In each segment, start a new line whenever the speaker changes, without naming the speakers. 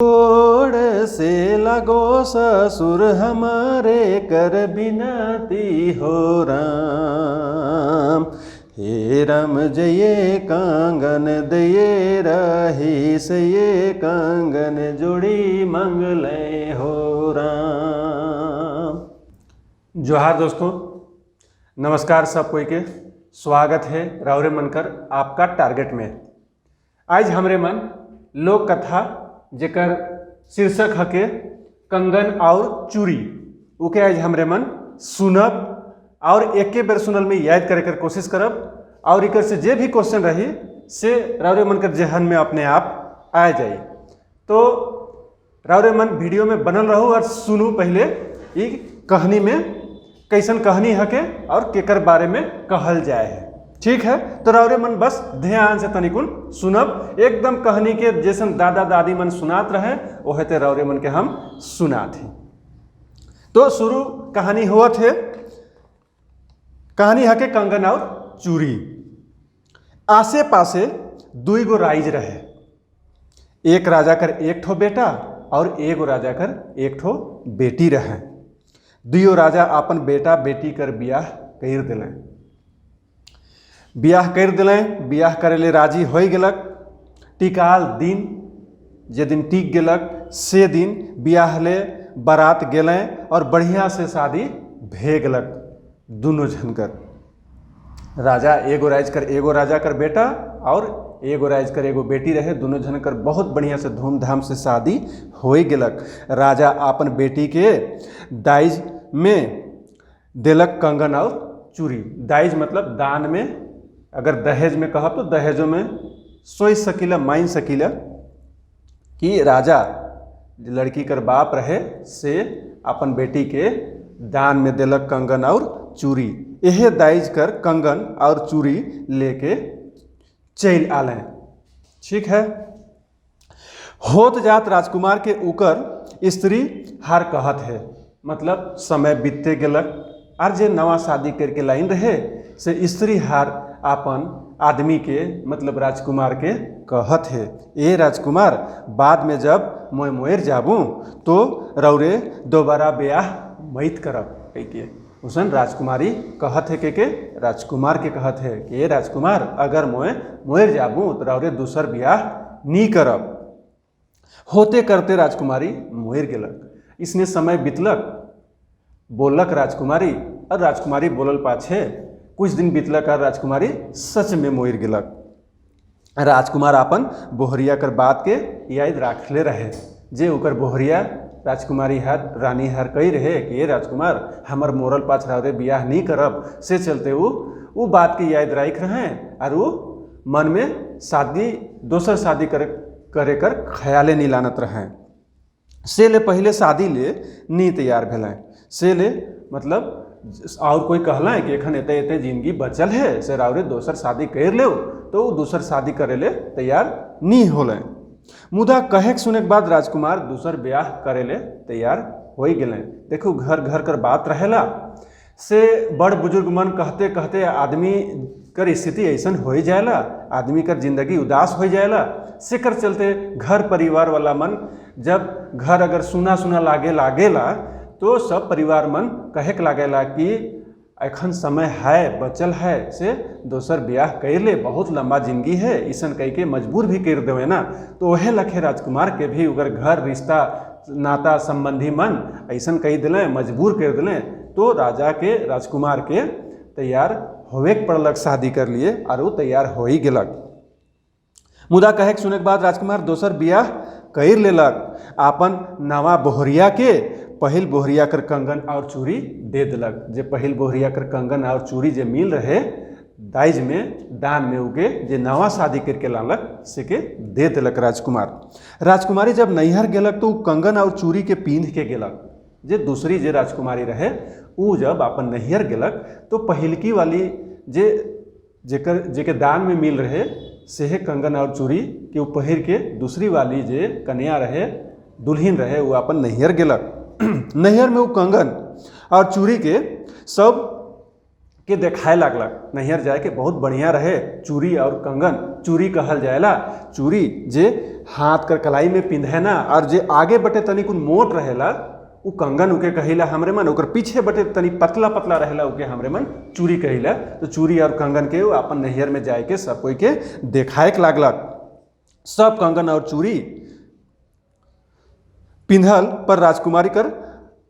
गोड़ से लगो ससुर हमारे कर बिनती हो राम। हे राम जये कांगन दये रही से ये कांगन जोड़ी मंगले हो राम। जोहार दोस्तों, नमस्कार सब कोई के स्वागत है रावरे मनकर आपका टारगेट में। आज हमरे मन लोक कथा जेकर शीर्षक हके कंगन और चूड़ी उके आज हमरे मन सुनब और एके बेर सुनल में याद करे कर कोशिश करब और इकर से जे भी क्वेश्चन रही से रावरे मन कर जहन में अपने आप आ जाई। तो रावरे मन वीडियो में बनल रहो और सुनू पहले ई कहानी में कैसन कहानी हके और केकर बारे में कहल जाए है। ठीक है, तो रावरे मन बस ध्यान से तनिकुल सुनब, एकदम कहानी के जैसन दादा दादी मन सुनात रहे वह ते रावरे मन के हम सुनात ही। तो शुरू कहानी हुआ थे, कहानी हके कंगन और चूड़ी। आसे पासे दुई गो राइज रहे, एक राजा कर एक ठो बेटा और एगो राजा कर एक ठो बेटी रहे। दुइयो राजा अपन बेटा बेटी कर बियाह कर दिलें। बियाह कर दिलें, बियाह करे ले राजी हो गेलक। टिकाल दिन जे दिन टिक गेलक से दिन बियाह ले बारात गेलें और बढ़िया से शादी भे गेलक। दोनों झनकर राजा एगो राजा कर बेटा और एगो राज कर एगो बेटी रहे। दोनों झनकर बहुत बढ़िया से धूमधाम से शादी हो गेलक। राजा अपन बेटी के दाइज में देलक कंगन और चूड़ी। दाइज मतलब दान में, अगर दहेज में कहब तो दहेजों में सोच सकीला मान सकीला कि राजा लड़की कर बाप रहे से अपन बेटी के दान में देलक कंगन और चूड़ी। यह दाइज कर कंगन और चूड़ी लेके चल आले। ठीक है, होत जात राजकुमार के उकर स्त्री हार कहत है, मतलब समय बीतते गेलक और जे नवा शादी करके लाइन रहे से स्त्री हार अपन आदमी के मतलब राजकुमार के कहत है, ए राजकुमार बाद में जब मैं मोयर जाबूँ तो रौरे दोबारा ब्याह मैत करब कहके। उसन राजकुमारी कहत है के राजकुमार के कहत है कि ए राजकुमार अगर मैं मोयर जाबूँ तो रौरे दूसर ब्याह नी करब। होते करते राजकुमारी मोयर गेलक। इसने समय बीतलक, बोलक राजकुमारी और राजकुमारी बोलल पाछे कुछ दिन बीतलक और राजकुमारी सच में मोयर गेलक। राजकुमार अपन बोहरिया कर बात के याद राखले रहे जे ओकर बोहरिया राजकुमारी हार रानी हार कही रहे कि ये राजकुमार हमर मोरल पाछ रहे बियाह नहीं करब। से चलते वो बात के याद राख रहे और वो मन में शादी दोसर शादी करे कर ख्याले नहीं लानत रहे। से ले पहले शादी ले नहीं तैयार भेलें। से ले मतलब और कोई कहला है कि एखन एते एते जिंदगी बचल है से रावरे दोसर शादी कर ले तो वो दूसर शादी करे ले तैयार नहीं होले। मुदा कहे सुने के बाद राजकुमार दूसर ब्याह करे ले तैयार हो गेलें। देखो घर घर कर बात रहेला से बड़ बुजुर्ग मन कहते कहते आदमी कर स्थिति ऐसन हो जाएला, आदमी कर जिंदगी उदास हो जाएला। से कर चलते घर परिवार वाला मन जब घर अगर सुना सुना लागेला तो सब परिवार मन कहेक लागेला कि एखन समय है बचल है से दोसर ब्याह कर ले, बहुत लंबा जिंदगी है, ऐसन कह के मजबूर भी कर देवे ना। तो वह लखे राजकुमार के भी अगर घर रिश्ता नाता संबंधी मन ऐसन कह दिले मजबूर कर दिले तो राजा के राजकुमार के तैयार होवे के पड़लक शादी कर लिए और वो तैयार हो ही गेलक। मुदा कहे सुने के बाद राजकुमार दोसर ब्याह कर लेलक। अपन नवा बोहरिया के पहिल बोहरिया कर कंगन और चूड़ी दे दिलक। जे पहिल बोहरिया कर कंगन और चूड़ी जे मिल रहे दाइज में दान में उके जे नवा शादी करके लालक से के दे दिलक राजकुमार। राजकुमारी जब नैहर गेलक तो कंगन और चूड़ी के पींध के गेलक। जे दूसरी जे राजकुमारी रहे उ जब अपन नैहर गेलक तो पहिलकी वाली जेके दान में मिल रहे से कंगन और चूड़ी के पहिर के दूसरी वाली जे कन्या रहे दुल्हन रहे वो अपन नैहर गेलक। नैहर में वो कंगन और चूड़ी के सब के देखाए लागलक नैहर जाए के बहुत बढ़िया रहे चूड़ी और कंगन। चूड़ी कहल जाएला चूड़ी जे हाथ कर कलाई में पिंधे ना, और जे आगे बटे तनी कुछ मोट रहेला उ कंगन उके कहिला हमरे मन, ओकर पीछे बटे तनी पतला पतला रहेला उके हमरे मन चूड़ी कहिला। तो चूड़ी और कंगन के वो अपन नैहर में जाए के सब कोई के देखाए के लागलक। सब कंगन और चूड़ी पिंधल पर राजकुमारी कर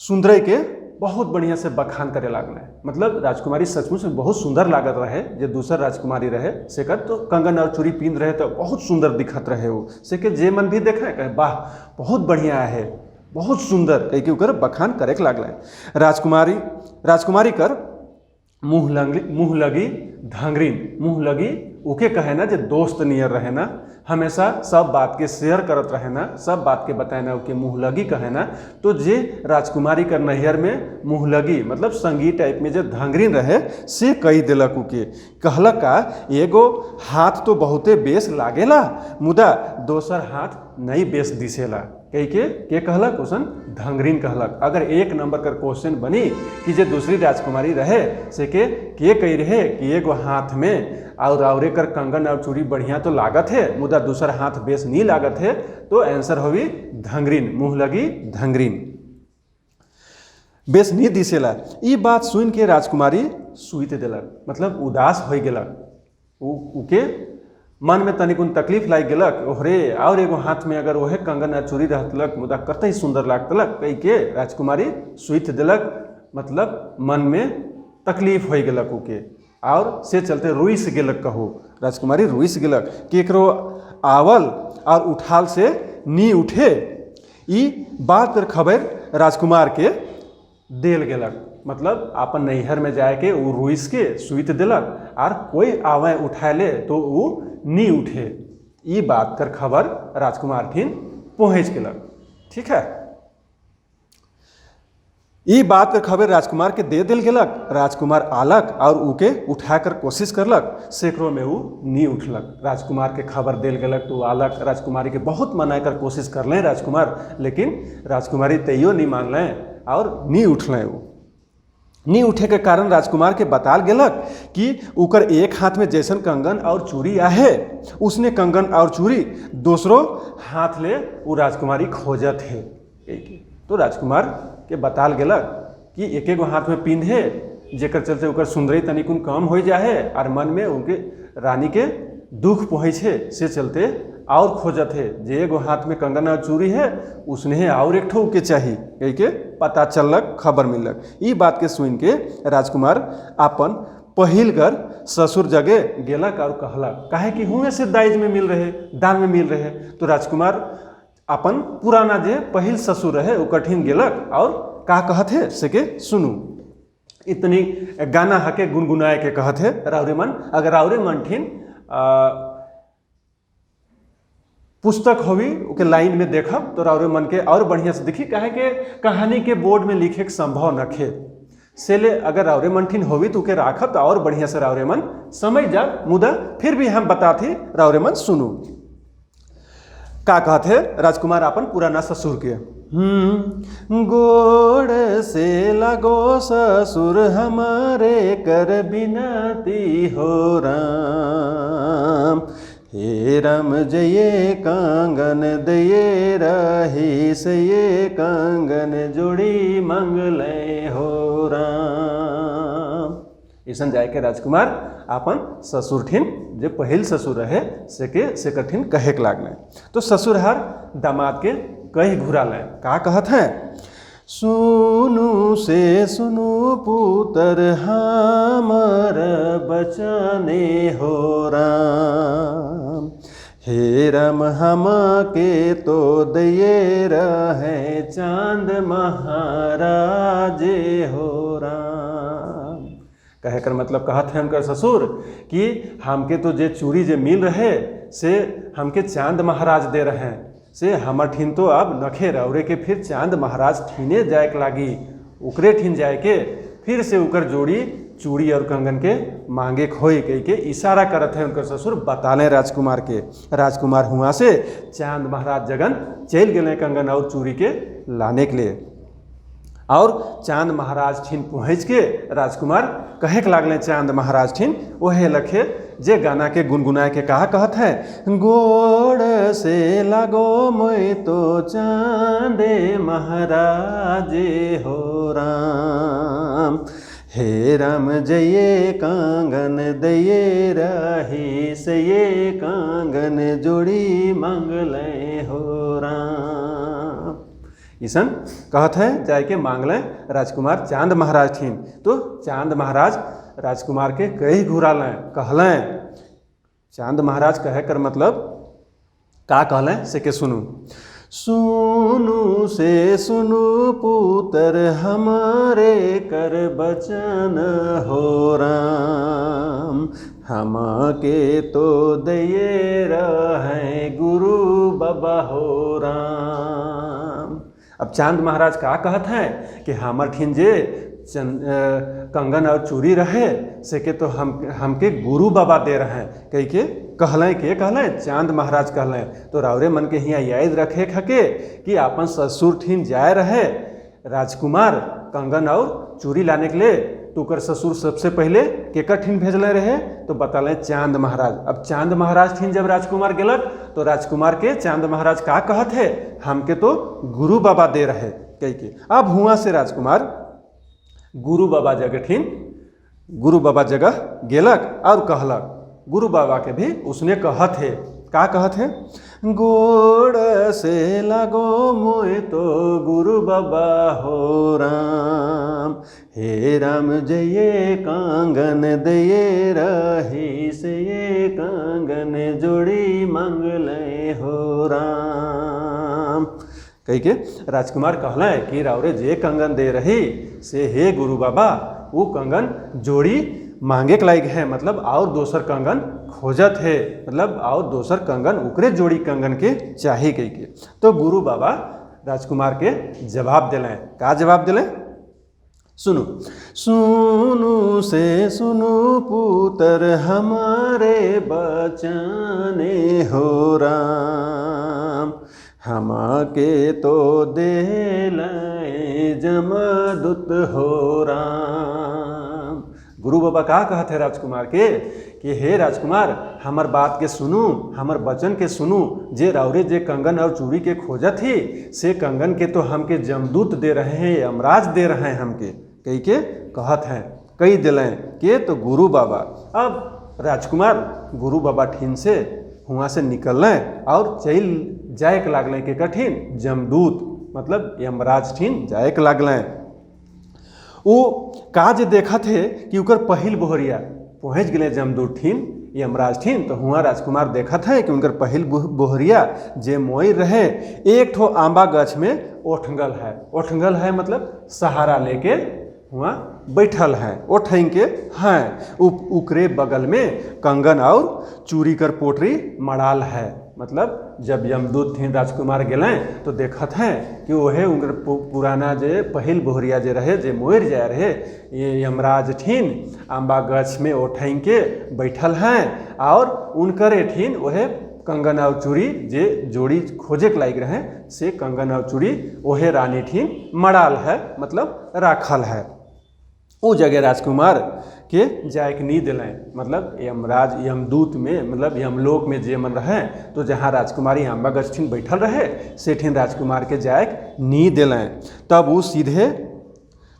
सुंदर के बहुत बढ़िया से बखान करे लागल। मतलब राजकुमारी सचमुच में बहुत सुंदर लागत रहे। जे दूसर राजकुमारी रहे से कर तो कंगन और चूड़ी पिंध रहे तो बहुत सुंदर दिखत रहे वो से के जे मन भी देखे कहे वाह बहुत बढ़िया है, बहुत सुंदर कह के ओकर बखान करे के लागल। राजकुमारी कर मुँह लगी धंगरीन, मुँह लगी उके कहे ना जे दोस्त नियर रहे ना, हमेशा सब बात के शेयर करत रहे ना, सब बात के बताए ना उके मुँह लगी कहे ना। तो जे राजकुमारी कर नैहर में मुँह लगी मतलब संगी टाइप में जे धंगरीन रहे से कही दिलक उके। कहलक का एगो हाथ तो बहुते बेस लागेला मुदा दोसर हाथ नहीं बेस दिसेला कही के कहलक उसन धंगरीन कहलक। अगर एक नंबर का क्वेश्चन बनी कि जे दूसरी राजकुमारी रहे से के कही रहे कि एगो हाथ में और आवरे कर कंगन और चूड़ी बढ़िया तो लागत है मुदा दूसर हाथ बेस नहीं लागत है, तो आंसर होगी धंगरीन, मुँह लगी धंगरीन, बेस नहीं दिसेला। ई बात सुन के राजकुमारी सुइत दिलक मतलब उदास हो गेलक। उके मन में तनिक तकलीफ लाग गेलक ओहरे और एगो हाथ में अगर वह कंगन आ चूड़ी रहतलक मुदा कतई सुंदर लागतलक कही के राजकुमारी सुइत दिलक। मतलब मन में तकलीफ हो गेलक उके और से चलते रुइस गेलक। कहू राजकुमारी रुइस गेलक केकरो आवल और उठाल से नी उठे। ई बात कर खबर राजकुमार के देल गेलक। मतलब अपन नैहर में जाए के वो रुइस के सुइत दिलक और कोई आवे उठाए ले तो वो नी उठे। ई बात कर खबर राजकुमार ठिन पहुँच गेलक। ठीक है, ई बात कर खबर राजकुमार के दे दिल गेलक। राजकुमार आलक और उके उठाकर कोशिश करलक, सेकड़ों में वो नी उठलक। राजकुमार के खबर दिल गेलक तो आलक। राजकुमारी के बहुत मनाए कर कोशिश कर लें राजकुमार, लेकिन राजकुमारी तैयो नहीं मान लें और नी उठलें। वो नी उठे के कारण राजकुमार के बताल गेलक कि उकर एक हाथ में जैसन कंगन और चूड़ी आहे उसने कंगन और चूड़ी दूसरों हाथ ले वो राजकुमारी खोजत है। तो राजकुमार के बताल गेलक कि एक एगो हाथ में पिंधे जेकर चलते ओकर सुंदरी तनिकुन कम हो जाए और मन में उनके रानी के दुख पहुँचे से चलते और खोजत है। जे एगो हाथ में कंगन और चूड़ी है उसने और एक ठो के चाहिए कह के पता चलक, खबर मिलक। ई बात के सुन के राजकुमार अपन पहिल कर ससुर जगह गेलक और कहलक काहे कि हुए से दाइज में मिल रहे, दान में मिल रहे। तो राजकुमार अपन पुराना जे पहिल ससुर रहे वो कठिन गेलक और का कहत है से के सुनू। इतनी गाना हके गुनगुनाए के कहत है राउरे मन। अगर राउरे मन ठिन पुस्तक होवी के लाइन में देखब तो राउरे मन के और बढ़िया से दिखी। काहे के कहानी के बोर्ड में लिखे के संभव नखे से ले अगर राउरे मन ठिन होवी तो के राखब तो और बढ़िया से राउरे मन समझ जा। मुदा फिर भी हम बताते राउरे मन सुनू का कहते है राजकुमार अपन पुराना ससुर के। गोड़ से लगो ससुर हमारे कर बिनती हो राम, हे राम जये कांगन दये रही से ये कांगन जोड़ी मंगले हो राम। ऐसा जाए के राजकुमार अपन ससुर ठिन जे पहिल ससुर रहे से कठिन कहे के लागले। तो ससुर हर दामाद के कही घुरा ले का कहत है सुनु से सुनु पुत्र हमर बचने हो राम, हे राम हम के तो दये रहे चांद महाराजे हो राम। कहे कर मतलब कहत है उनका ससुर कि हमके तो जे चूड़ी जे मिल रहे से हमके चांद महाराज दे रहे हैं से हमर ठिन तो अब नखे रौरे के फिर चांद महाराज ठीने जाए के लागी, उकरे ठिन जाए के फिर से उकर जोड़ी चूड़ी और कंगन के मांगे खोई कह के इशारा करत है उनकर ससुर बताले राजकुमार के। राजकुमार हुआ से चांद महाराज जगन चल गए कंगन और चूड़ी के लाने के लिए। और चांद महाराज ठिन पहुँच के राजकुमार कहे के लागले चांद महाराज ठिन ओहे लखे जे गाना के गुनगुनाए के कहा कहत है, गोड़ से लगो मोय तो चांदे महाराज हो राम, हे राम जये कांगन दये रही से ये कांगन जोड़ी मांगले हो राम। ईसन कहत है जाय के मांगले राजकुमार चांद महाराज थीन। तो चांद महाराज राजकुमार के कई घुरालें कहलें। चांद महाराज कहे कर मतलब का कहलें से के सुनू, सुनु से सुनु पुत्र हमारे कर बचन हो राम, हम के तो दये रहे गुरु बाबा हो राम। अब चांद महाराज का कहत हैं कि हमर ठिन जे कंगन और चूड़ी रहे से के तो हमके गुरु बाबा दे रहे हैं कह के कहलें के कहलें चांद महाराज कहलें। तो रावरे मन के हियाँ याद रखे खके कि अपन ससुर ठिन जाए रहे राजकुमार कंगन और चूड़ी लाने के लिए, तो कर ससुर सबसे पहले केकर ठिन भेजले रहे तो बतालें चांद महाराज। अब चांद महाराज ठिन जब राजकुमार गेलक तो राजकुमार के चांद महाराज का कहत है, हमके तो गुरु बाबा दे रहे कह के। अब हुआ से राजकुमार गुरु बाबा जगह ठिन गुरु बाबा जगह गेलक और कहलक। गुरु बाबा के भी उसने कहत है, का कहत है, गोड़ से लगो मोय तो गुरु बाबा हो राम, हे राम जये कांगन दये रही से ये कांगन जोड़ी मांगले हो राम। कही के राजकुमार कहलें कि रावरे जे कंगन दे रही से हे गुरु बाबा वो कंगन जोड़ी मांगे के लायक है, मतलब और दोसर कंगन खोजत है, मतलब और दोसर कंगन उकरे जोड़ी कंगन के चाही कही के। तो गुरु बाबा राजकुमार के जवाब दिलें। का जवाब दिलें सुनो, सुनु से सुनु पुत्र हमारे बचाने हो राम, हम के तो दे लाए जमदूत हो राम। गुरु बाबा का कहते हैं राजकुमार के कि हे राजकुमार हमर बात के सुनू, हमर वचन के सुनू, जे रावरे जे कंगन और चूड़ी के खोजत ही से कंगन के तो हमके जमदूत दे रहे हैं, यमराज दे रहे हैं हमके कही के कहत हैं, कही दिलें के तो गुरु बाबा। अब राजकुमार गुरु बाबा ठीन से हुआ से निकलें और चल जाए के लागलें के कठिन जमदूत मतलब यमराज ठीन जाए के लागलें। वो काज देखत है कि उकर पहिल बोहरिया पहुँच गए जमदूत ठीन यमराज ठीन। तो हुआ राजकुमार देखत है कि उनकर पहिल बोहरिया जे मोई रहे एक ठो आंबा गछ में ओठंगल है। ओठंगल है मतलब सहारा लेके हुआ बैठल है, ओठें के हैं। उकरे बगल में कंगन और चूड़ी कर पोटरी मड़ाल है। मतलब जब यमदूत थी राजकुमार गेलें तो देखत हैं कि वह उनकर पुराना जे पहिल बोहरिया जे रहे जे मोर जाए रहे ये यमराज ठीन आंबा गछ में ओठें के बैठल हैं और उनकर ठीन वह कंगन और चूड़ी जे जोड़ी खोजे के लायक रहे से कंगन और चूड़ी वह रानी ठीन मड़ाल है मतलब राखल है। वो जगह राजकुमार के जाए के नी दिलें, मतलब यमराज यमदूत में मतलब यमलोक में जे मन रहे तो जहाँ राजकुमारी आंबा गछ ठीन बैठल रहे से ठीन राजकुमार के जाए नी दिलें। तब वो सीधे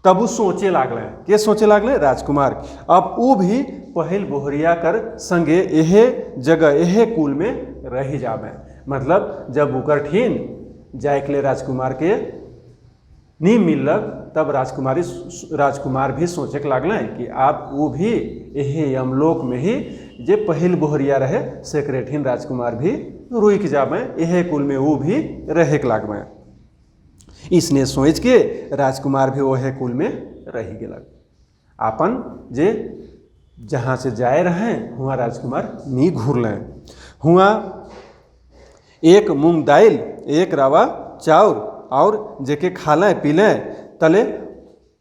तब वो सोचे लागलें, के सोचे लागलें राजकुमार। अब वो भी पहिल बोहरिया कर संगे एहे जगह एहे कुल में रह जावे। मतलब जब उकर ठीन जाए के लिए राजकुमार के नी मिलक तब राजकुमार भी सोचे के लागलें कि आप वो भी यही यमलोक में ही जे पहिल बोहरिया रहे सेक्रेठिन राजकुमार भी रुक जावें, यह कुल में वो भी रहे के लागवें। इसने सोच के राजकुमार भी वह कुल में रह गेलक। आपन जे जहाँ से जाए रहे हुआ राजकुमार नी घूरलें। हुआ एक मूंग दाल एक रवा चाउर और जेके खालें पीलें तले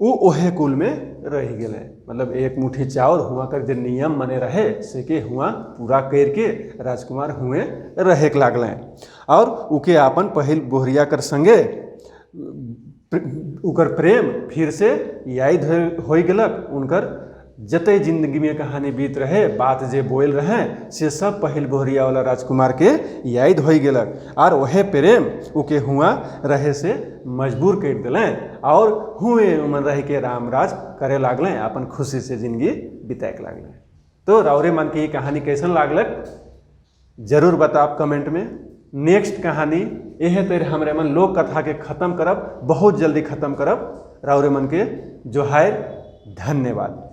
वो ओहे कुल में रह गए। मतलब एक मुट्ठी चाउर हुआ कर जे नियम मने रहे से के हुआ पूरा करके राजकुमार हुए रहे के लागलें। और उके आपन पहिल बोहरिया कर संगे उकर प्रेम फिर से याद हो गेलक। उनकर जते जिंदगी में कहानी बीत रहे, बात जे बोल रहे से सब पहिल बोहरिया वाला राजकुमार के याद हो गेलक और वह प्रेम उके हुआ रहे से मजबूर कर दिलें और हुए मन रह के राम राज करे लागलें, अपन खुशी से जिंदगी बिताए लागलें। तो राउरे मन के ये कहानी कैसन लागलक जरूर बताओ कमेंट में। नेक्स्ट कहानी यह तेरे हमरे मन लोक कथा के खत्म करब, बहुत जल्दी खत्म करब। राउरे मन के जोहार, धन्यवाद।